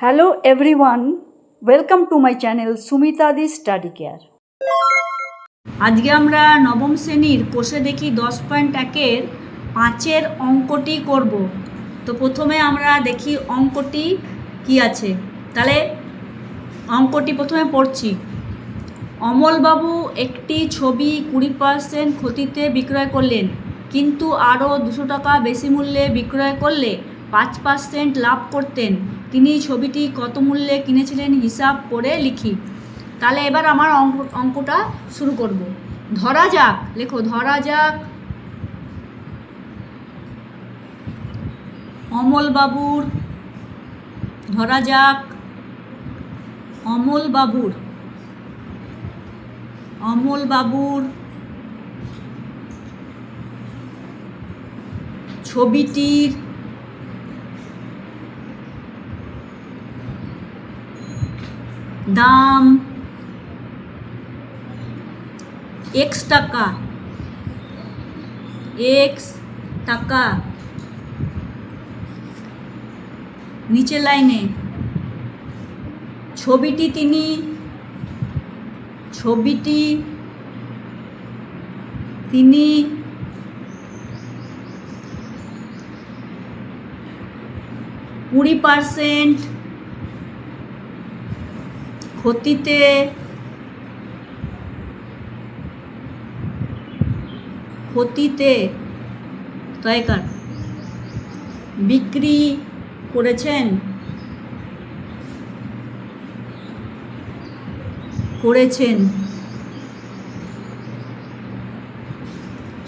Hello everyone, welcome to my channel Sumita Study Care. আজকে আমরা নবম শ্রেণীর কোষে দেখি 10.1-এর 5-এর অঙ্কটি করব। তো প্রথমে আমরা দেখি অঙ্কটি কি আছে। তাহলে অঙ্কটি প্রথমে পড়ছি। অমলবাবু একটি ছবি 20% ক্ষতিতে বিক্রয় করলেন, কিন্তু আরও 200 টাকা বেশি মূল্যে বিক্রয় করলে 5% লাভ করতেন। তিনি ছবিটি কত মূল্যে কিনেছিলেন হিসাব করে লিখি। তাহলে এবার আমার অঙ্কটা শুরু করব। ধরা যাক, লেখো ধরা যাক অমলবাবুর, ধরা যাক অমলবাবুর ছবিটির দাম x টাকা, নিচের লাইনে ছবিটি তিনি %20 ক্ষতিতে তয়কার বিক্রি করেছেন।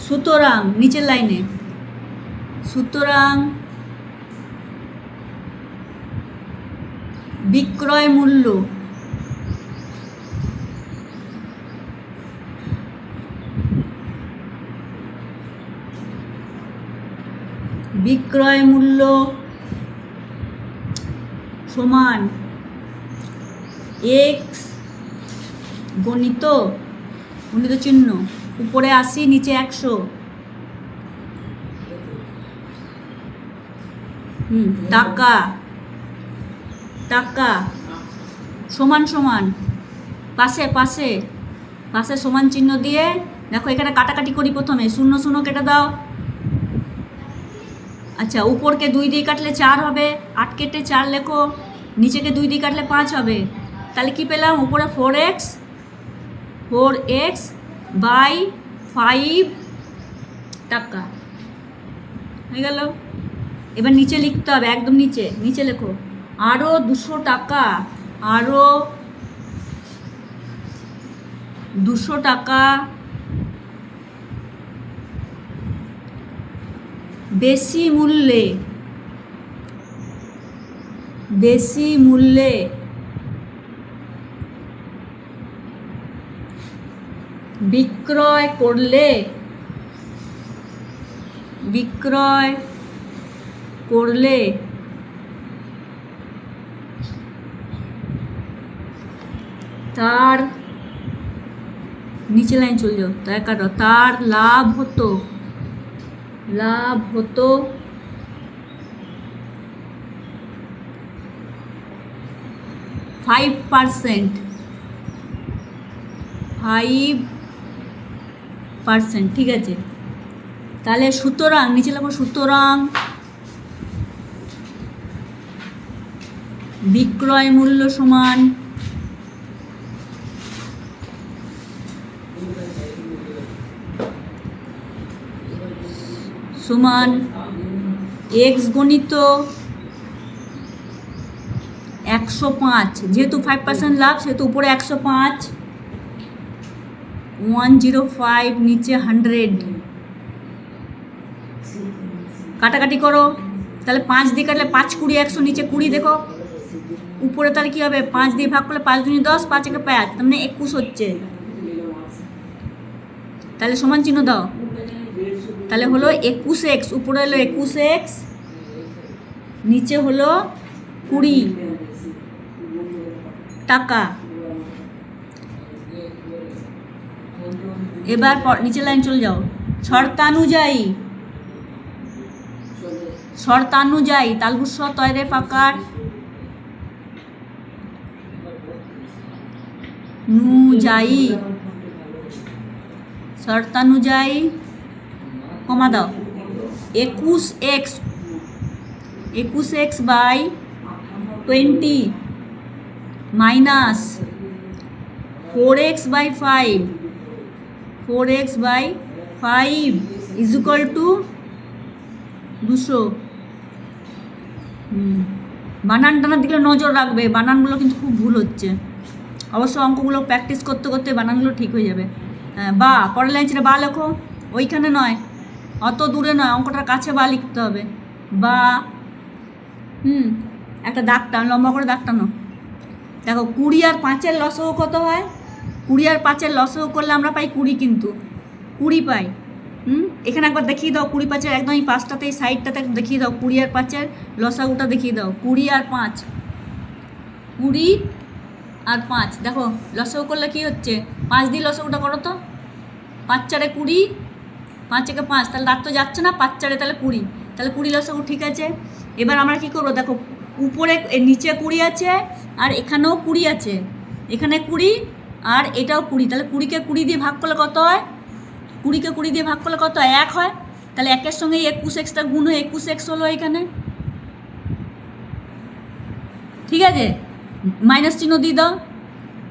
সুতরাং নিচের লাইনে বিক্রয় মূল্য সমান x গণিত চিহ্ন, উপরে 80 নিচে 100 টাকা সমান পাশে সমান চিহ্ন দিয়ে দেখো এখানে কাটাকাটি করি। প্রথমে 0 কেটে দাও। আচ্ছা, উপরকে 2 দিয়ে কাটলে 4 হবে, 8 কেটে 4 লেখো, নিচেকে 2 দিয়ে কাটলে 5 হবে। তাহলে কি পেলাম? উপরে 4x বাই 5 টাকা হয়ে গেল। এবার নিচে লিখতে হবে, একদম নিচে লেখো আরও 200 টাকা বেশি মূল্যে বিক্রয় করলে 'তার নিচে লাইন চলে যাও, তাই কাটো, তার লাভ হতো 5%। ঠিক আছে। তাহলে সুতরাং নিচে লেখো, সুতরাং বিক্রয় মূল্য সমান x গণিত 105। যেহেতু 5% লাভ সেহেতু উপরে 105, 105 নিচে 100 কাটাকাটি করো। তাহলে 5 দিয়ে কাটলে 5 20 100, নিচে 20 দেখো, উপরে তাহলে কি হবে? 5 দিয়ে ভাগ করলে 5 2 10, 5 1 5, তার মানে 21 হচ্ছে। তাহলে সমান চিহ্ন দাও। তাহলে হলো 21x, উপরে হলো 21x, নিচে হলো 20 টাকা। এবার নিচে লাইন চলে যাও। শর্তানুযায়ী তালবুস তয়রে পাকার নুযায়ী শর্তানুযায়ী কমা দাও 21x by 20 minus 4x by 5 is equal to 200। বানান টানার দিকে নজর রাখবে, বানানগুলো কিন্তু খুব ভুল হচ্ছে। অবশ্য অঙ্কগুলো প্র্যাকটিস করতে করতে বানানগুলো ঠিক হয়ে যাবে। বা পরের লাইন ছিল বা লেখো, ওইখানে নয়, অত দূরে নয়, অঙ্কটার কাছে বা লিখতে হবে। বা একটা দাগ টান, লম্বা করে দাগ টানো। দেখো 20 আর 5-এর লসগু কত হয়? 20 আর 5-এর লসগু করলে আমরা পাই 20, কিন্তু 20 পাই। এখানে একবার দেখিয়ে দাও 20 5-এর একদম এই 5টাতে, এই সাইডটাতে দেখিয়ে দাও 20 আর 5-এর লসাগুটা দেখিয়ে দাও। 20 আর 5, 20 আর 5, দেখো লসাগু করলে কী হচ্ছে? 5 দিয়ে লসাগুটা করো তো। 5 4-এ 20, 5 একে 5, তাহলে দাঁত তো যাচ্ছে না, 5 4-এ তাহলে 20, তাহলে 20 লসাগু ঠিক আছে। এবার আমরা কী করবো? দেখো উপরে নিচে 20 আছে আর এখানেও 20 আছে, এখানে 20 আর এটাও 20, তাহলে 20কে 20 দিয়ে ভাগ করলে কত হয়? 20কে 20 দিয়ে ভাগ করলে কত হয়? 1 হয়। তাহলে 1-এর সঙ্গে 21xটা গুণ হয়ে 21x হলো এখানে, ঠিক আছে? মাইনাস চিহ্ন দিয়ে দাও।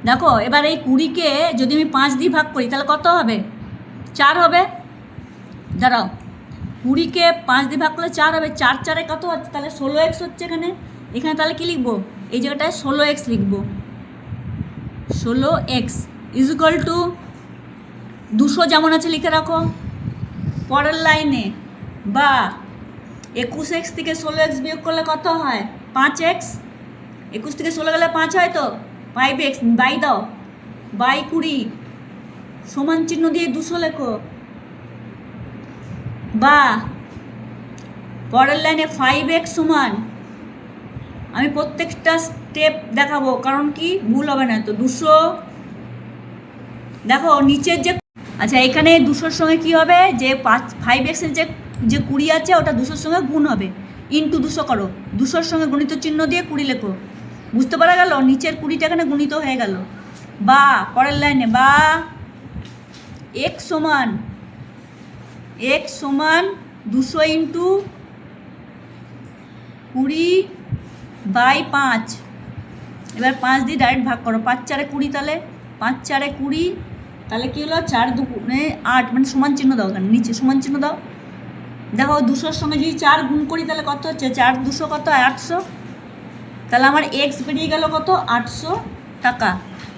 দেখো এবার এই 20কে যদি আমি 5 দিয়ে ভাগ করি তাহলে কত হবে? 4 হবে। দাঁড়াও, 20কে 5 দিয়ে ভাগ করলে 4 হবে, 4 4-এ কত হচ্ছে? তাহলে 16x হচ্ছে এখানে। এখানে তাহলে কী লিখবো? এই জায়গাটায় 16x লিখবো। 16x ইজ ইকুয়াল টু 200 যেমন আছে লিখে রাখো। পরের লাইনে বা 21x থেকে 16x বিয়োগ করলে কত হয়? 5x। 21 থেকে 16 গেলে 5 হয় তো, 5x বাই দাও, বাই 20 সমান চিহ্ন দিয়ে 200 লেখো। বা পরের লাইনে 5x সমান, আমি প্রত্যেকটা স্টেপ দেখাবো কারণ কি ভুল হবে না তো। 200, দেখো নিচের যে, আচ্ছা এখানে 200-র সঙ্গে কী হবে? যে 5x-এর যে 20 আছে ওটা 200-র সঙ্গে গুণ হবে, ইন্টু 200 করো, 200-র সঙ্গে গুণিত চিহ্ন দিয়ে 20 লেখো। বুঝতে পারা গেল? নিচের 20টা এখানে গুণিত হয়ে গেল। বা পরের লাইনে বা x সমান 200 ইন্টু 20 বাই 5। এবার 5 দিয়ে ডাইরেক্ট ভাগ করো, 5 4-এ 20, তাহলে 5 4-এ 20, তাহলে কী হলো? 4 2 8, মানে সমান চিহ্ন দাও, ওখানে নিচে সমান চিহ্ন দাও। দেখো 200-র সঙ্গে যদি 4 গুণ করি তাহলে কত হচ্ছে? 4 200 কত? 800। তাহলে আমার এক্স বেরিয়ে গেল কত? 800 টাকা।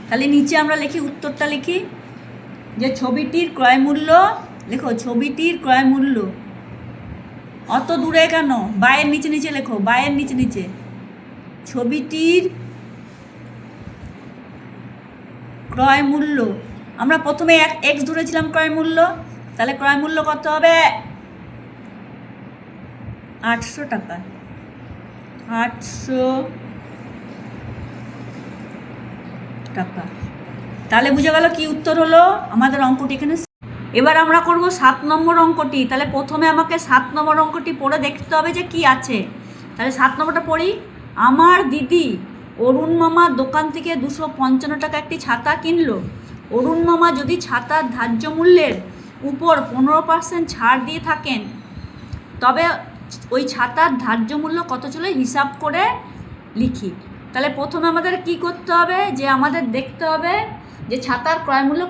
তাহলে নিচে আমরা লিখি, উত্তরটা লিখি যে ছবিটির ক্রয় মূল্য, লেখো ছবিটির ক্রয় মূল্য, অত দূরে কেন? বায়ের নিচে নিচে লেখো, বায়ের নিচে নিচে, ছবিটির ক্রয় মূল্য। আমরা প্রথমে এক্স ধরেছিলাম ক্রয় মূল্য, তাহলে ক্রয় মূল্য কত হবে? 800 টাকা। 800 টাকা। তাহলে বুঝে গেল কি উত্তর হলো আমাদের অঙ্কটি এখানে। এবার আমরা করব 7 নম্বর অঙ্কটি। তাহলে প্রথমে আমাকে 7 নম্বর অঙ্কটি পড়ে দেখতে হবে যে কি আছে। তাহলে 7 নম্বরটা পড়ি। আমার দিদি অরুণ মামার দোকান থেকে 255 টাকা একটি ছাতা কিনলো। অরুণ মামা যদি ছাতার ধার্য মূল্যের উপর 15% ছাড় দিয়ে থাকেন, তবে ওই ছাতার ধার্য মূল্য কত ছিল হিসাব করে লিখি। তাহলে প্রথমে আমাদের কি করতে হবে? যে আমাদের দেখতে হবে যে ছাতার ক্রয় মূল্য।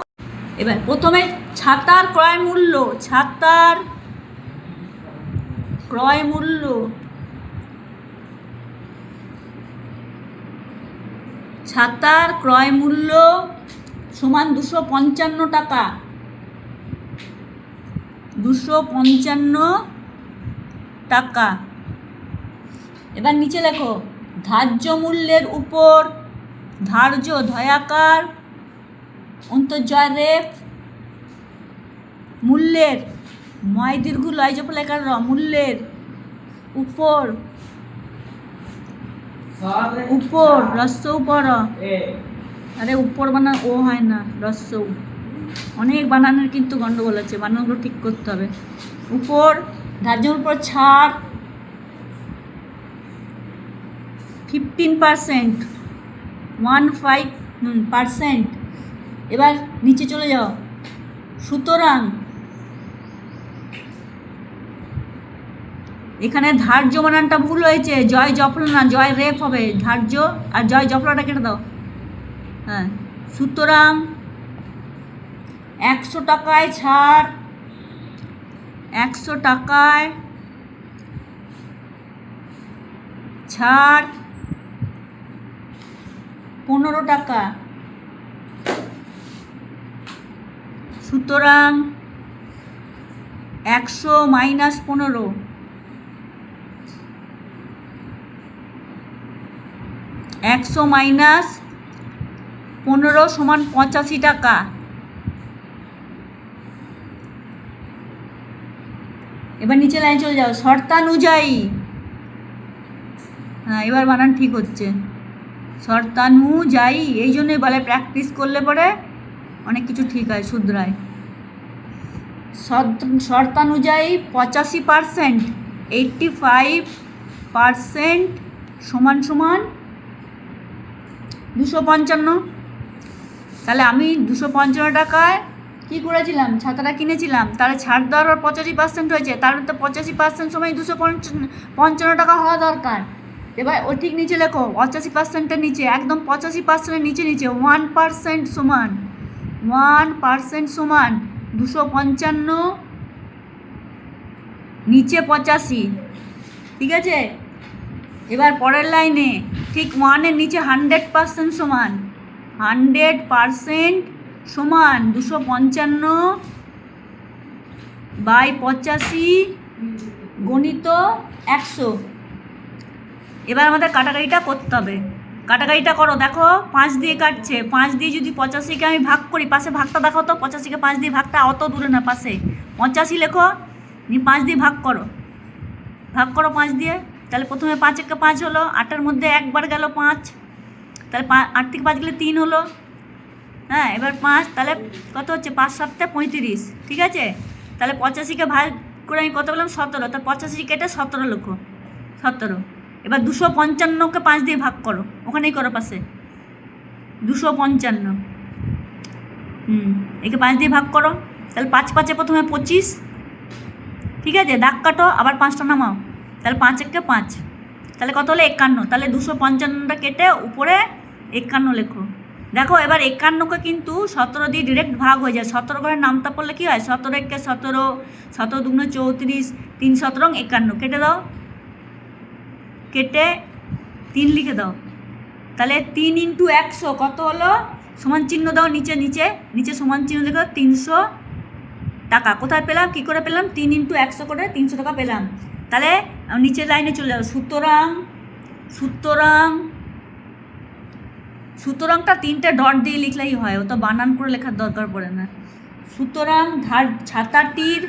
এবার প্রথমে ছাতার ক্রয় মূল্য, ছাতার ক্রয় মূল্য, ছাতার ক্রয় মূল্য সমান 255 টাকা। 255 টাকা। এবার নিচে লেখো ধার্য মূল্যের উপর, ধার্য ধয়াকার অন্তর্জয় রেফ, মূল্যের ময় দীর্ঘ লয় জপ লেখার মূল্যের উপর, উপর রস্য উপর, আরে উপর বানান ও হয় না, রস্য, অনেক বানানের কিন্তু গন্ডগোল আছে, বানানগুলো ঠিক করতে হবে। উপর ধার্যের উপর ছাড় 15%, 15% এবার নিচে চলে যাও। সুতরাং এখানে ধার্য বানানটা ভুল হয়েছে, জয় জফলা না, জয় রেফ হবে, ধার্য আর জয় জফলাটা কেটে দাও। হ্যাঁ, সুতরাং 100 টাকায় ছাড়, 100 টাকায় ছাড় 15 টাকা। সুতরাং 100 মাইনাস 15, 100 মাইনাস 15 সমান 85 টাকা। এবার নিচে লাইন চলে যাও। শর্তানুযায়ী, হ্যাঁ এবার বানান ঠিক হচ্ছে, শর্তানুযায়ী, এই জন্যই বলে প্র্যাকটিস করলে পরে অনেক কিছু ঠিক হয়, শুধরায়। শর্তানুযায়ী 85%, 85% সমান সমান 255। তাহলে আমি 255 টাকায় কী করেছিলাম, ছাতাটা কিনেছিলাম, তাহলে ছাড় দেওয়ার পর 85% হয়েছে, তার তো 85% সময় 255 টাকা হওয়া দরকার। এবার ও ঠিক নিচে লেখো, 85%-এর নিচে, একদম 85%-এর নিচে 1% সমান 1% সমান 255, নিচে 85, ঠিক আছে। এবার পরের লাইনে ঠিক 1-এর নিচে 100% সমান 100% সমান 255 বাই 85 গণিত 100। এবার আমাদের কাটাকাটিটা করতে হবে। কাটাকাটিটা করো, দেখো 5 দিয়ে কাটছে, 5 দিয়ে যদি 85-কে আমি ভাগ করি, পাশে ভাগটা দেখো তো, 85-কে 5 দিয়ে ভাগটা অত দূরে না, পাশে 85 লেখো, 5 দিয়ে ভাগ করো, 5 দিয়ে। তাহলে প্রথমে 5-একে 5 হলো, 8-এর মধ্যে একবার গেল 5, তাহলে 8 থেকে 5 গেলে 3 হলো। হ্যাঁ, এবার 5, তাহলে কত হচ্ছে, 5 7 35, ঠিক আছে। তাহলে 85-কে ভাগ করে আমি কত বললাম, 17, তাহলে 85 কেটে 17 লেখো, 17। এবার 255-কে 5 দিয়ে ভাগ করো, ওখানেই করো পাশে 255, একে 5 দিয়ে ভাগ করো, তাহলে 5 5-এ প্রথমে 25, ঠিক আছে, দাগ কাটো, আবার 5টা নামাও, তাহলে 5-একে 5, তাহলে কত হলো 51। তাহলে 255টা কেটে উপরে 51 লেখো। দেখো এবার 51-কে কিন্তু 17 দিয়ে ডিরেক্ট ভাগ হয়ে যায়, 17 করে নামতা পড়লে কী হয়, 17-একে 17, 17 2 34, 3 17 51, কেটে দাও, কেটে 3 লিখে দাও। তাহলে 3 × 100 কত হলো, সমান চিহ্ন দাও, নিচে নিচে নিচে সমান চিহ্ন লিখো, 300 টাকা। কোথায় পেলাম, কী করে পেলাম, 3 × 100 করে 300 টাকা পেলাম। তাহলে নিচের লাইনে চলে যাও। সুতরাংটা 3টে ডট দিয়ে লিখলেই হয়, ও তো বানান করে লেখার দরকার পড়ে না। সুতরাং ছাতাটির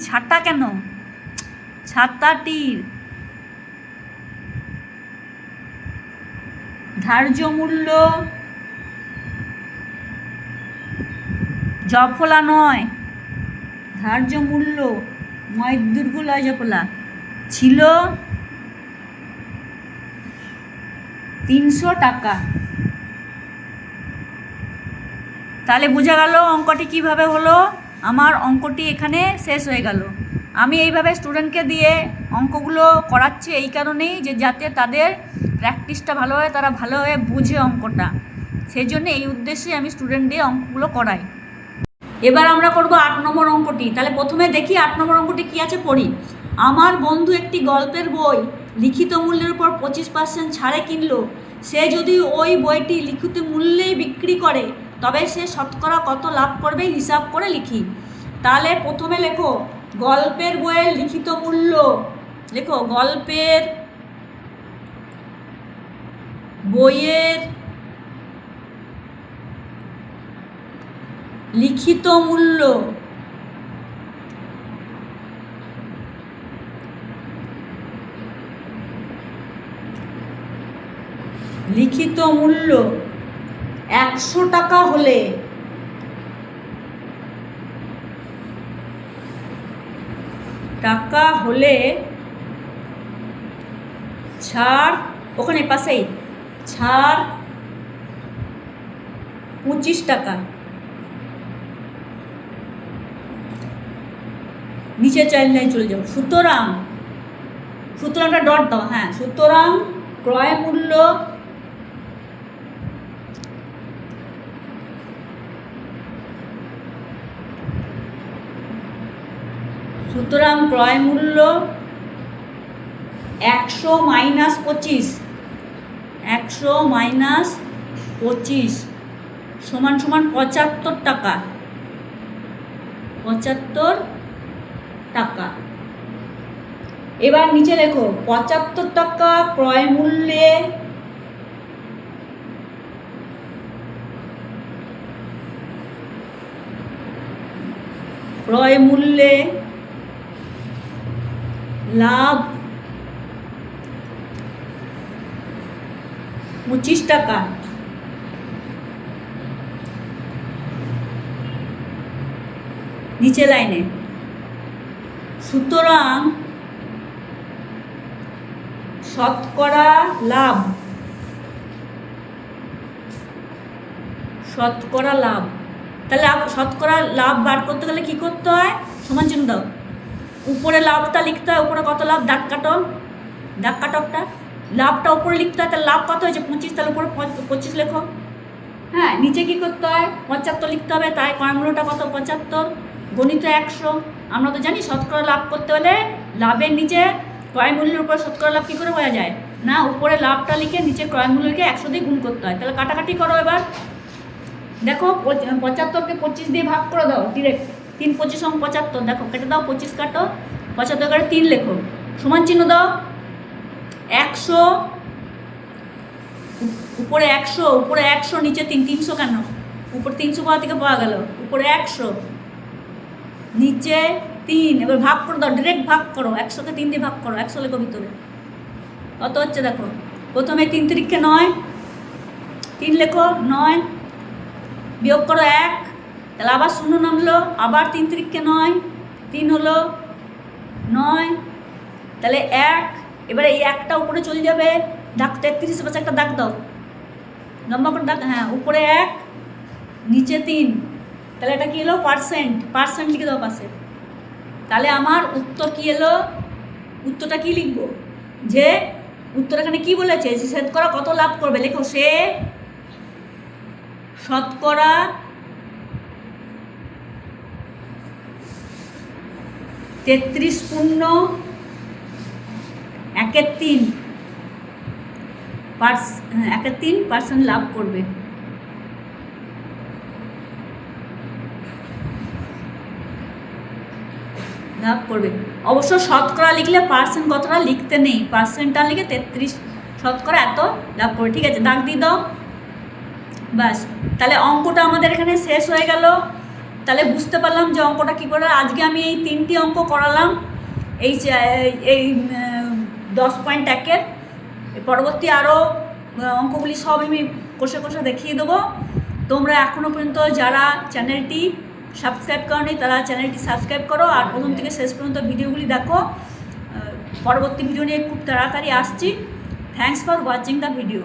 ছাতা কেন, ছাতাটির ধার্য মূল্য জফলা নয়, ধার্য মূল্য ময়দুর্গুলয় জফলা ছিল 300 টাকা। তাহলে বোঝা গেল অঙ্কটি কিভাবে হলো। আমার অঙ্কটি এখানে শেষ হয়ে গেল। আমি এইভাবে স্টুডেন্টকে দিয়ে অঙ্কগুলো করাচ্ছি এই কারণেই যে যাতে তাদের প্র্যাকটিসটা ভালো হয়, তারা ভালোভাবে বুঝে অঙ্কটা, সেই জন্য এই উদ্দেশ্যে আমি স্টুডেন্ট দিয়ে অঙ্কগুলো করাই। এবার আমরা করব 8 নম্বর অঙ্কটি। তাহলে প্রথমে দেখি 8 নম্বর অঙ্কটি কী আছে, পড়ি। আমার বন্ধু একটি গল্পের বই লিখিত মূল্যের উপর 25% ছাড়ে কিনলো। সে যদি ওই বইটি লিখিত মূল্যেই বিক্রি করে তবে সে শতকরা কত লাভ করবে হিসাব করে লিখি। তাহলে প্রথমে লেখো গল্পের বইয়ের লিখিত মূল্য, লেখো গল্পের বইয়ের লিখিত মূল্য, লিখিত মূল্য 100 টাকা হলে ছাড়, ওখানে পাশেই ছাড় 25 টাকা। নিচে লাইন চলে যাও। সুতরাং একটা ডট দাও, হ্যাঁ। সুতরাং ক্রয় মূল্য -100 - 25 সমান 75 টাকা। 75 টাকা। এবার নিচে লেখো 75 টাকা ক্রয় মূল্যে লাভ 25 টাকা। নিচে লাইনে সুতরাং শতকরা লাভ তাহলে শতকরা লাভ বার করতে গেলে কি করতে হয়? সমান চিহ্ন দাও, উপরে লাভটা লিখতে হয়। উপরে কত লাভ? দাগ কাটো একটা। লাভটা উপরে লিখতে হয়, তাহলে লাভ কত হয়েছে? 25, তাহলে উপরে 25 লেখো। হ্যাঁ, নিচে কি করতে হয়? 75 লিখতে হবে। তাই ক্রয় মূল্যটা কত? 75 গণিত 100। আমরা তো জানি শতকরা লাভ করতে হলে লাভের নিচে ক্রয় মূল্যের উপর শতকরা লাভ কী করে বোঝা যায়? না, উপরে লাভটা লিখে নিচে ক্রয় মূল্যকে 100 দিয়ে গুণ করতে হয়। তাহলে কাটাকাটি করো। এবার দেখো 75কে 25 দিয়ে ভাগ করে দাও ডিরেক্ট। 3 25 75। দেখো কেটে দাও, 25 কাটো, 75 করে 3 লেখো, সমান চিহ্ন দাও। 100 উপরে 100 নিচে 300 কেন? উপরে 300 কোথা থেকে পাওয়া গেল? উপরে 100 নিচে 3। এবার ভাগ করে দাও, ডিরেক্ট ভাগ করো। 100কে 3 দিয়ে ভাগ করো। 100 লেখো ভিতরে। কত হচ্ছে দেখো। প্রথমে 3 3 9, 3 লেখো 9, বিয়োগ করো 1, তাহলে আবার 0 নামলো। আবার 3 3 9, 3 হলো 9, তাহলে 1। এবারে এই একটা উপরে চলে যাবে। দাগ 33 পাশে একটা দাগ দাও, লম্বা করে দাগ। হ্যাঁ, উপরে 1 নিচে 3, তাহলে এটা কি এলো? পার্সেন্ট লিখে দাও পাশে। তাহলে আমার উত্তর কি এলো? উত্তরটা কি লিখবো? যে উত্তর এখানে কি বলেছে? যে শতকরা কত লাভ করবে, লেখো সে শতকরা 33.13% লাভ করবে। অবশ্য শতকরা লিখলে পার্সেন্ট কতটা লিখতে নেই, পার্সেন্টটা লিখে 33 শতকরা এত লাভ করবে। ঠিক আছে, দাগ দিয়ে দাও। ব্যাস, তাহলে অঙ্কটা আমাদের এখানে শেষ হয়ে গেল। তাহলে বুঝতে পারলাম যে অঙ্কটা কী করে। আজকে আমি এই 3টি অঙ্ক করালাম এই 10.1-এর। পরবর্তী আরও অঙ্কগুলি সব আমি কষে দেখিয়ে দেবো। তোমরা এখনও পর্যন্ত যারা চ্যানেলটি সাবস্ক্রাইব করোনি তারা চ্যানেলটি সাবস্ক্রাইব করো, আর প্রথম থেকে শেষ পর্যন্ত ভিডিওগুলি দেখো। পরবর্তী ভিডিও নিয়ে খুব তাড়াতাড়ি আসছি। Thanks for watching the video.